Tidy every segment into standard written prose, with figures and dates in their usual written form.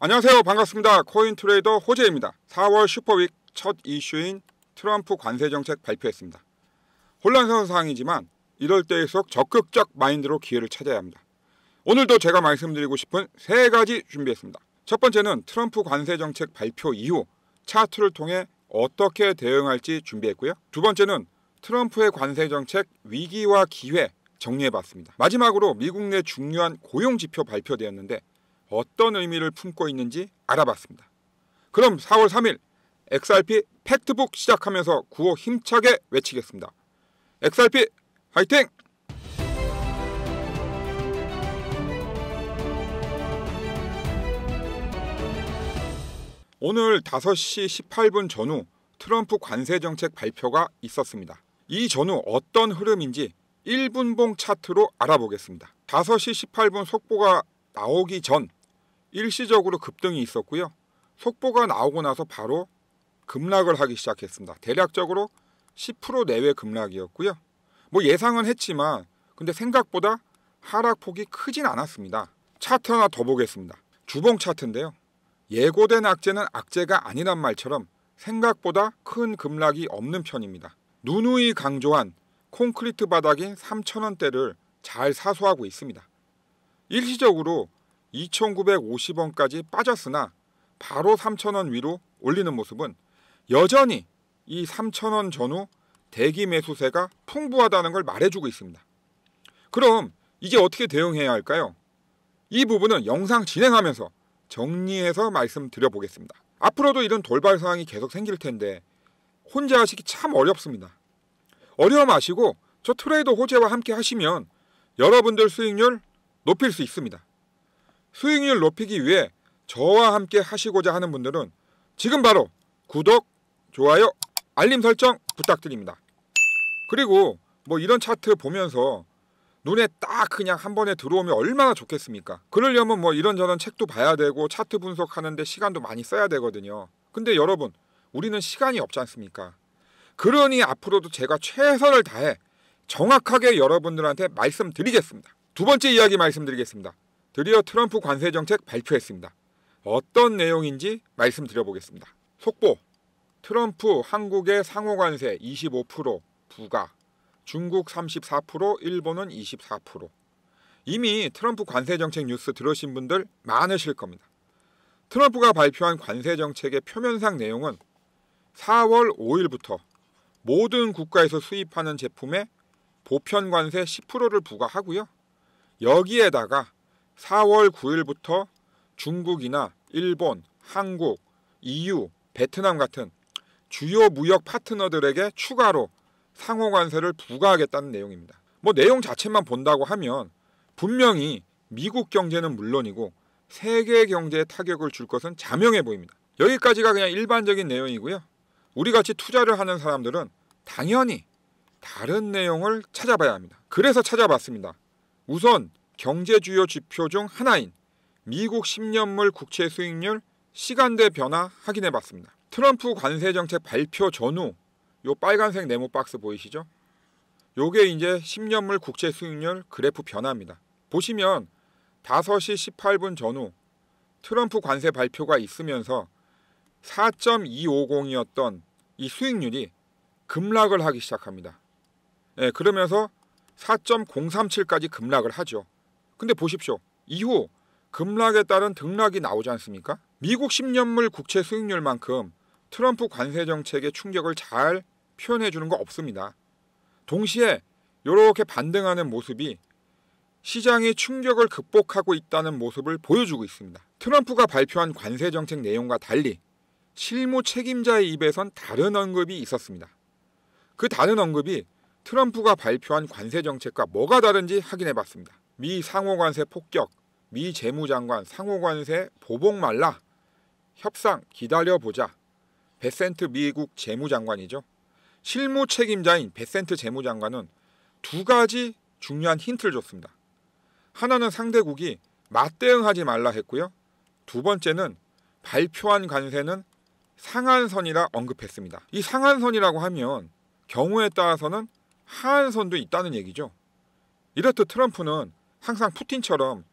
안녕하세요. 반갑습니다. 코인트레이더 호재입니다. 4월 슈퍼윅 첫 이슈인 트럼프 관세정책 발표했습니다. 혼란스러운 상황이지만 이럴 때일수록 적극적 마인드로 기회를 찾아야 합니다. 오늘도 제가 말씀드리고 싶은 세 가지 준비했습니다. 첫 번째는 트럼프 관세정책 발표 이후 차트를 통해 어떻게 대응할지 준비했고요. 두 번째는 트럼프의 관세정책 위기와 기회 정리해봤습니다. 마지막으로 미국 내 중요한 고용지표 발표되었는데 어떤 의미를 품고 있는지 알아봤습니다. 그럼 4월 3일 XRP 팩트북 시작하면서 구호 힘차게 외치겠습니다. XRP 화이팅! 오늘 5시 18분 전후 트럼프 관세정책 발표가 있었습니다. 이 전후 어떤 흐름인지 1분봉 차트로 알아보겠습니다. 5시 18분 속보가 나오기 전 일시적으로 급등이 있었고요. 속보가 나오고 나서 바로 급락을 하기 시작했습니다. 대략적으로 10% 내외 급락이었고요. 예상은 했지만 근데 생각보다 하락폭이 크진 않았습니다. 차트 하나 더 보겠습니다. 주봉 차트인데요. 예고된 악재는 악재가 아니란 말처럼 생각보다 큰 급락이 없는 편입니다. 누누이 강조한 콘크리트 바닥인 3,000원대를 잘 사수하고 있습니다. 일시적으로 2,950원까지 빠졌으나 바로 3,000원 위로 올리는 모습은 여전히 이 3,000원 전후 대기 매수세가 풍부하다는 걸 말해주고 있습니다. 그럼 이제 어떻게 대응해야 할까요? 이 부분은 영상 진행하면서 정리해서 말씀드려 보겠습니다. 앞으로도 이런 돌발 상황이 계속 생길 텐데 혼자 하시기 참 어렵습니다. 어려워 마시고 저 트레이더 호재와 함께 하시면 여러분들 수익률 높일 수 있습니다. 수익률 높이기 위해 저와 함께 하시고자 하는 분들은 지금 바로 구독, 좋아요, 알림 설정 부탁드립니다. 그리고 이런 차트 보면서 눈에 딱 그냥 한 번에 들어오면 얼마나 좋겠습니까? 그러려면 이런저런 책도 봐야 되고 차트 분석하는데 시간도 많이 써야 되거든요. 근데 여러분, 우리는 시간이 없지 않습니까? 그러니 앞으로도 제가 최선을 다해 정확하게 여러분들한테 말씀드리겠습니다. 두 번째 이야기 말씀드리겠습니다. 드디어 트럼프 관세정책 발표했습니다. 어떤 내용인지 말씀드려보겠습니다. 속보, 트럼프 한국의 상호관세 25% 부과, 중국 34%, 일본은 24%. 이미 트럼프 관세정책 뉴스 들으신 분들 많으실 겁니다. 트럼프가 발표한 관세정책의 표면상 내용은 4월 5일부터 모든 국가에서 수입하는 제품에 보편관세 10%를 부과하고요. 여기에다가 4월 9일부터 중국이나 일본, 한국, EU, 베트남 같은 주요 무역 파트너들에게 추가로 상호관세를 부과하겠다는 내용입니다. 내용 자체만 본다고 하면 분명히 미국 경제는 물론이고 세계 경제에 타격을 줄 것은 자명해 보입니다. 여기까지가 그냥 일반적인 내용이고요. 우리같이 투자를 하는 사람들은 당연히 다른 내용을 찾아봐야 합니다. 그래서 찾아봤습니다. 우선 경제 주요 지표 중 하나인 미국 10년물 국채 수익률 시간대 변화 확인해 봤습니다. 트럼프 관세정책 발표 전후 요 빨간색 네모 박스 보이시죠? 요게 이제 10년물 국채 수익률 그래프 변화입니다. 보시면 5시 18분 전후 트럼프 관세 발표가 있으면서 4.250이었던 이 수익률이 급락을 하기 시작합니다. 그러면서 4.037까지 급락을 하죠. 근데 보십시오. 이후 급락에 따른 등락이 나오지 않습니까? 미국 10년물 국채 수익률만큼 트럼프 관세 정책의 충격을 잘 표현해 주는 거 없습니다. 동시에 이렇게 반등하는 모습이 시장의 충격을 극복하고 있다는 모습을 보여주고 있습니다. 트럼프가 발표한 관세 정책 내용과 달리 실무 책임자의 입에선 다른 언급이 있었습니다. 그 다른 언급이 트럼프가 발표한 관세 정책과 뭐가 다른지 확인해 봤습니다. 미 상호관세 폭격, 미 재무장관 상호관세 보복 말라, 협상 기다려보자. 베센트 미국 재무장관이죠. 실무 책임자인 베센트 재무장관은 두 가지 중요한 힌트를 줬습니다. 하나는 상대국이 맞대응하지 말라 했고요. 두 번째는 발표한 관세는 상한선이라 언급했습니다. 이 상한선이라고 하면 경우에 따라서는 하한선도 있다는 얘기죠. 이렇듯 트럼프는 항상 푸틴처럼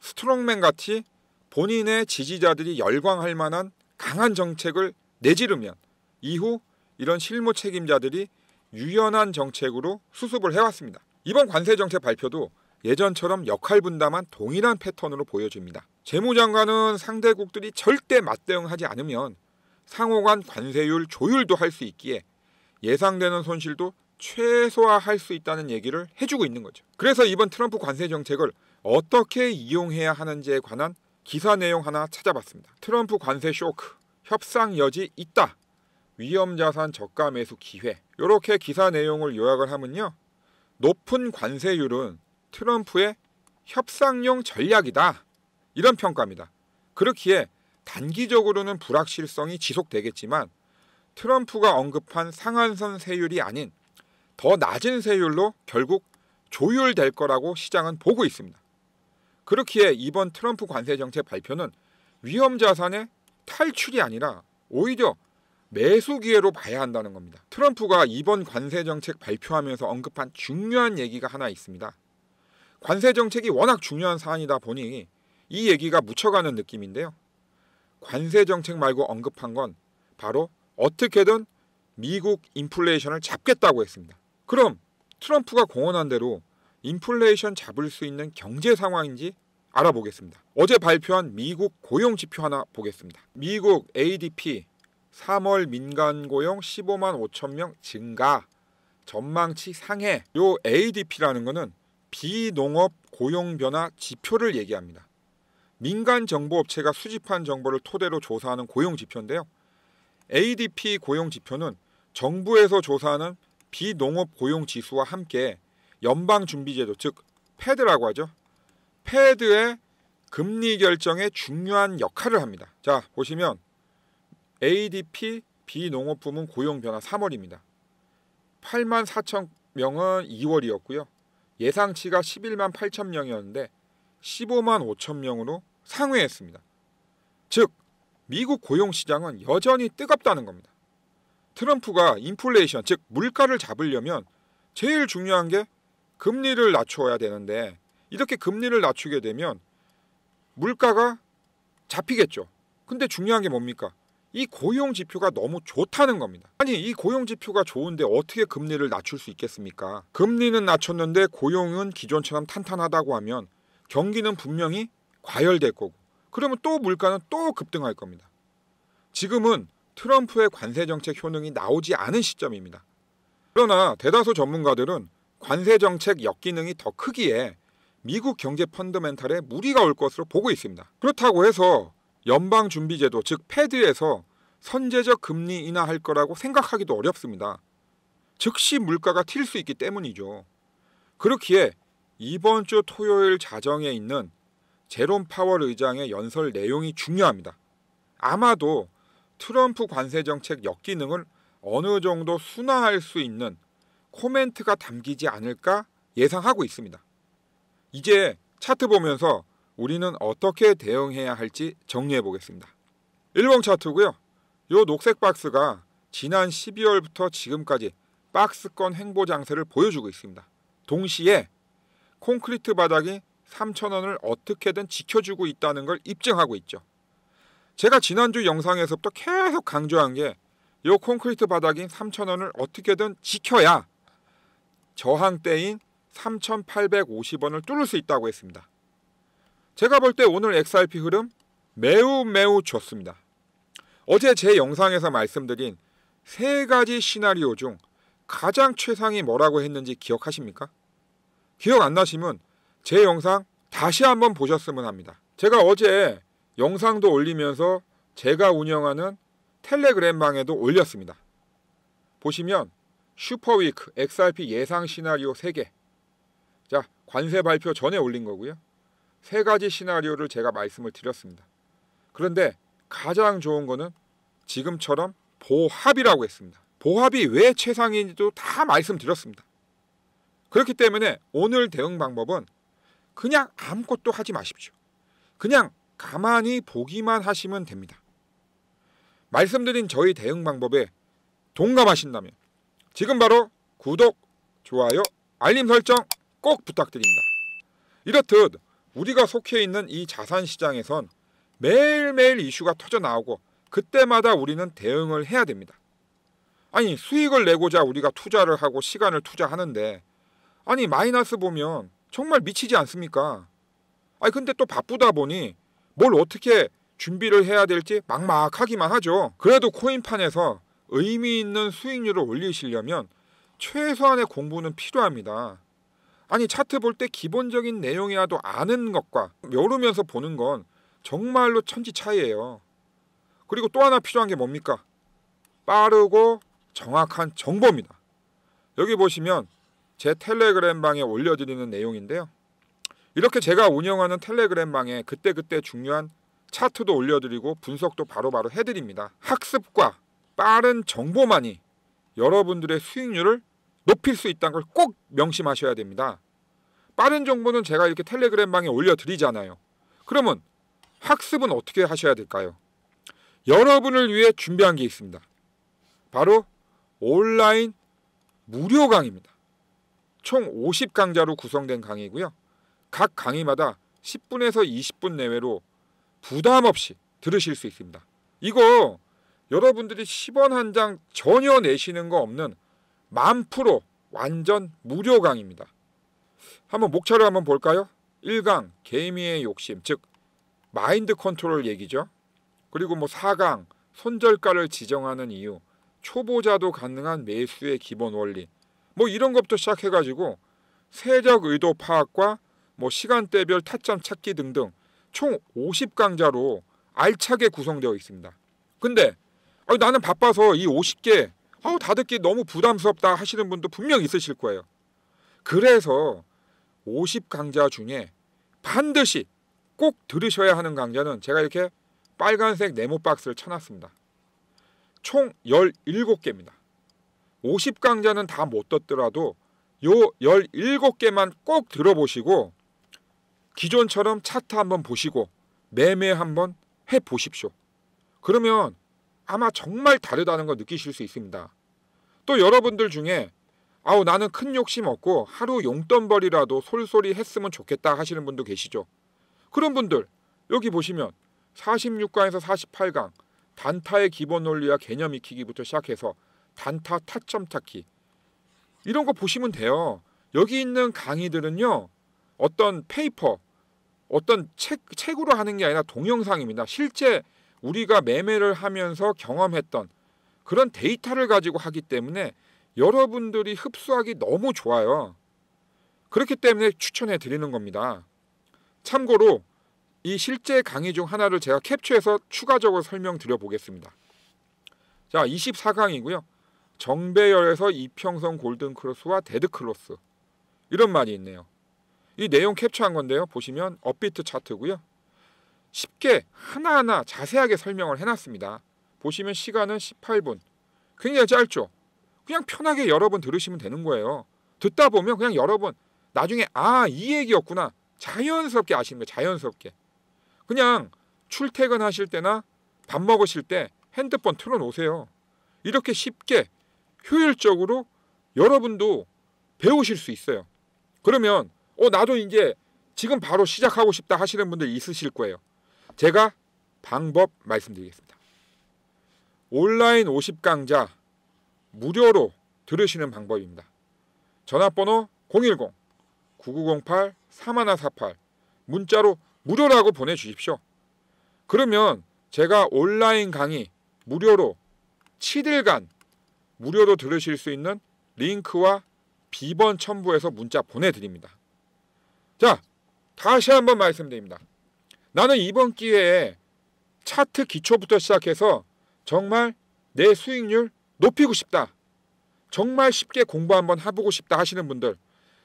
스트롱맨 같이 본인의 지지자들이 열광할 만한 강한 정책을 내지르면 이후 이런 실무 책임자들이 유연한 정책으로 수습을 해왔습니다. 이번 관세 정책 발표도 예전처럼 역할 분담한 동일한 패턴으로 보여집니다. 재무장관은 상대국들이 절대 맞대응하지 않으면 상호간 관세율 조율도 할 수 있기에 예상되는 손실도 최소화할 수 있다는 얘기를 해주고 있는 거죠. 그래서 이번 트럼프 관세 정책을 어떻게 이용해야 하는지에 관한 기사 내용 하나 찾아봤습니다. 트럼프 관세 쇼크, 협상 여지 있다. 위험자산 저가 매수 기회. 이렇게 기사 내용을 요약을 하면요. 높은 관세율은 트럼프의 협상용 전략이다. 이런 평가입니다. 그렇기에 단기적으로는 불확실성이 지속되겠지만 트럼프가 언급한 상한선 세율이 아닌 더 낮은 세율로 결국 조율될 거라고 시장은 보고 있습니다. 그렇기에 이번 트럼프 관세 정책 발표는 위험자산의 탈출이 아니라 오히려 매수 기회로 봐야 한다는 겁니다. 트럼프가 이번 관세 정책 발표하면서 언급한 중요한 얘기가 하나 있습니다. 관세 정책이 워낙 중요한 사안이다 보니 이 얘기가 묻혀가는 느낌인데요. 관세 정책 말고 언급한 건 바로 어떻게든 미국 인플레이션을 잡겠다고 했습니다. 그럼 트럼프가 공언한 대로 인플레이션 잡을 수 있는 경제 상황인지 알아보겠습니다. 어제 발표한 미국 고용 지표 하나 보겠습니다. 미국 ADP 3월 민간 고용 15만 5천 명 증가, 전망치 상해. 요 ADP라는 거는 비농업 고용 변화 지표를 얘기합니다. 민간 정보업체가 수집한 정보를 토대로 조사하는 고용 지표인데요. ADP 고용 지표는 정부에서 조사하는 비농업 고용 지수와 함께 연방준비제도, 즉 패드라고 하죠. 패드의 금리 결정에 중요한 역할을 합니다. 자, 보시면 ADP 비농업 부문 고용 변화 3월입니다. 8만 4천 명은 2월이었고요. 예상치가 11만 8천 명이었는데 15만 5천 명으로 상회했습니다. 즉 미국 고용시장은 여전히 뜨겁다는 겁니다. 트럼프가 인플레이션, 즉 물가를 잡으려면 제일 중요한 게 금리를 낮춰야 되는데 이렇게 금리를 낮추게 되면 물가가 잡히겠죠. 근데 중요한 게 뭡니까? 이 고용 지표가 너무 좋다는 겁니다. 아니, 이 고용 지표가 좋은데 어떻게 금리를 낮출 수 있겠습니까? 금리는 낮췄는데 고용은 기존처럼 탄탄하다고 하면 경기는 분명히 과열될 거고, 그러면 또 물가는 또 급등할 겁니다. 지금은 트럼프의 관세 정책 효능이 나오지 않은 시점입니다. 그러나 대다수 전문가들은 관세 정책 역기능이 더 크기에 미국 경제 펀더멘탈에 무리가 올 것으로 보고 있습니다. 그렇다고 해서 연방준비제도, 즉 패드에서 선제적 금리 인하할 거라고 생각하기도 어렵습니다. 즉시 물가가 튈 수 있기 때문이죠. 그렇기에 이번 주 토요일 자정에 있는 제롬 파월 의장의 연설 내용이 중요합니다. 아마도 트럼프 관세 정책 역기능을 어느 정도 순화할 수 있는 코멘트가 담기지 않을까 예상하고 있습니다. 이제 차트 보면서 우리는 어떻게 대응해야 할지 정리해 보겠습니다. 일봉 차트고요. 이 녹색 박스가 지난 12월부터 지금까지 박스권 횡보 장세를 보여주고 있습니다. 동시에 콘크리트 바닥이 3,000원을 어떻게든 지켜주고 있다는 걸 입증하고 있죠. 제가 지난주 영상에서부터 계속 강조한 게 이 콘크리트 바닥인 3,000원을 어떻게든 지켜야 저항대인 3,850원을 뚫을 수 있다고 했습니다. 제가 볼 때 오늘 XRP 흐름 매우 좋습니다. 어제 제 영상에서 말씀드린 세 가지 시나리오 중 가장 최상이 뭐라고 했는지 기억하십니까? 기억 안 나시면 제 영상 다시 한번 보셨으면 합니다. 제가 어제 영상도 올리면서 제가 운영하는 텔레그램 방에도 올렸습니다. 보시면 슈퍼위크 XRP 예상 시나리오 3개. 자, 관세 발표 전에 올린 거고요. 세 가지 시나리오를 제가 말씀을 드렸습니다. 그런데 가장 좋은 거는 지금처럼 보합이라고 했습니다. 보합이 왜 최상인지도 다 말씀드렸습니다. 그렇기 때문에 오늘 대응 방법은 그냥 아무것도 하지 마십시오. 그냥 가만히 보기만 하시면 됩니다. 말씀드린 저희 대응 방법에 동감하신다면 지금 바로 구독, 좋아요, 알림 설정 꼭 부탁드립니다. 이렇듯 우리가 속해 있는 이 자산 시장에선 매일매일 이슈가 터져 나오고 그때마다 우리는 대응을 해야 됩니다. 아니 수익을 내고자 우리가 투자를 하고 시간을 투자하는데 아니 마이너스 보면 정말 미치지 않습니까? 아니 근데 또 바쁘다 보니 뭘 어떻게 준비를 해야 될지 막막하기만 하죠. 그래도 코인판에서 의미 있는 수익률을 올리시려면 최소한의 공부는 필요합니다. 아니 차트 볼 때 기본적인 내용이라도 아는 것과 모르면서 보는 건 정말로 천지 차이예요. 그리고 또 하나 필요한 게 뭡니까? 빠르고 정확한 정보입니다. 여기 보시면 제 텔레그램 방에 올려드리는 내용인데요. 이렇게 제가 운영하는 텔레그램 방에 그때그때 중요한 차트도 올려드리고 분석도 바로바로 해드립니다. 학습과 빠른 정보만이 여러분들의 수익률을 높일 수 있다는 걸 꼭 명심하셔야 됩니다. 빠른 정보는 제가 이렇게 텔레그램 방에 올려드리잖아요. 그러면 학습은 어떻게 하셔야 될까요? 여러분을 위해 준비한 게 있습니다. 바로 온라인 무료 강의입니다. 총 50강좌로 구성된 강의고요. 각 강의마다 10분에서 20분 내외로 부담 없이 들으실 수 있습니다. 이거 여러분들이 10원 한 장 전혀 내시는 거 없는 1000% 완전 무료 강의입니다. 한번 목차를 한번 볼까요? 1강 개미의 욕심, 즉 마인드 컨트롤 얘기죠. 그리고 4강 손절가를 지정하는 이유, 초보자도 가능한 매수의 기본 원리, 이런 것부터 시작해가지고 세력 의도 파악과 시간대별 타점 찾기 등등 총 50강좌로 알차게 구성되어 있습니다. 근데 나는 바빠서 이 50개 다 듣기 너무 부담스럽다 하시는 분도 분명 있으실 거예요. 그래서 50강좌 중에 반드시 꼭 들으셔야 하는 강좌는 제가 이렇게 빨간색 네모 박스를 쳐놨습니다. 총 17개입니다. 50강좌는 다 못 듣더라도 요 17개만 꼭 들어보시고 기존처럼 차트 한번 보시고 매매 한번 해보십시오. 그러면 아마 정말 다르다는 거 느끼실 수 있습니다. 또 여러분들 중에 나는 큰 욕심 없고 하루 용돈벌이라도 솔솔이 했으면 좋겠다 하시는 분도 계시죠. 그런 분들 여기 보시면 46강에서 48강 단타의 기본 논리와 개념 익히기부터 시작해서 단타 타점 찾기 이런 거 보시면 돼요. 여기 있는 강의들은요. 어떤 페이퍼 어떤 책으로 하는 게 아니라 동영상입니다. 실제 우리가 매매를 하면서 경험했던 그런 데이터를 가지고 하기 때문에 여러분들이 흡수하기 너무 좋아요. 그렇기 때문에 추천해 드리는 겁니다. 참고로 이 실제 강의 중 하나를 제가 캡처해서 추가적으로 설명드려 보겠습니다. 자, 24강이고요. 정배열에서 이평선 골든크로스와 데드크로스 이런 말이 있네요. 이 내용 캡처한 건데요. 보시면 업비트 차트고요. 쉽게 하나하나 자세하게 설명을 해놨습니다. 보시면 시간은 18분. 굉장히 짧죠? 그냥 편하게 여러 번 들으시면 되는 거예요. 듣다 보면 그냥 여러 번 나중에 이 얘기였구나. 자연스럽게 아시는 거예요. 자연스럽게. 그냥 출퇴근하실 때나 밥 먹으실 때 핸드폰 틀어놓으세요. 이렇게 쉽게 효율적으로 여러분도 배우실 수 있어요. 그러면 나도 이제 지금 바로 시작하고 싶다 하시는 분들 있으실 거예요. 제가 방법 말씀드리겠습니다. 온라인 50강좌 무료로 들으시는 방법입니다. 전화번호 010-9908-3148 문자로 무료라고 보내주십시오. 그러면 제가 온라인 강의 무료로 7일간 무료로 들으실 수 있는 링크와 비번 첨부해서 문자 보내드립니다. 자, 다시 한번 말씀드립니다. 나는 이번 기회에 차트 기초부터 시작해서 정말 내 수익률 높이고 싶다. 정말 쉽게 공부 한번 해보고 싶다 하시는 분들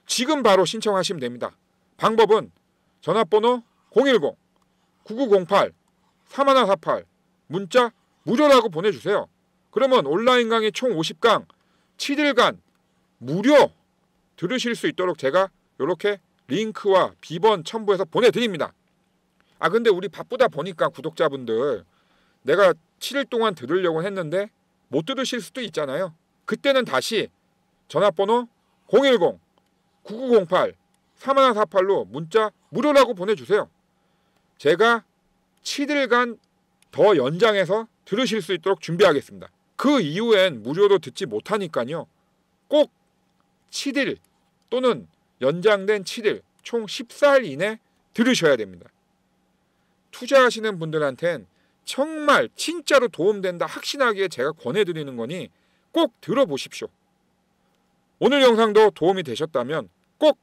지금 바로 신청하시면 됩니다. 방법은 전화번호 010-9908-3148 문자 무료라고 보내주세요. 그러면 온라인 강의 총 50강 7일간 무료 들으실 수 있도록 제가 이렇게 링크와 비번 첨부해서 보내드립니다. 근데 우리 바쁘다 보니까 구독자분들 내가 7일 동안 들으려고 했는데 못 들으실 수도 있잖아요. 그때는 다시 전화번호 010-9908-3148로 문자 무료라고 보내주세요. 제가 7일간 더 연장해서 들으실 수 있도록 준비하겠습니다. 그 이후엔 무료로 듣지 못하니까요. 꼭 7일 또는 연장된 7일 총 14일 이내 들으셔야 됩니다. 투자하시는 분들한텐 정말 진짜로 도움된다 확신하기에 제가 권해드리는 거니 꼭 들어보십시오. 오늘 영상도 도움이 되셨다면 꼭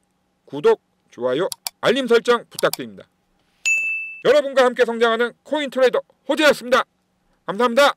구독, 좋아요, 알림 설정 부탁드립니다. 여러분과 함께 성장하는 코인트레이더 호재였습니다. 감사합니다.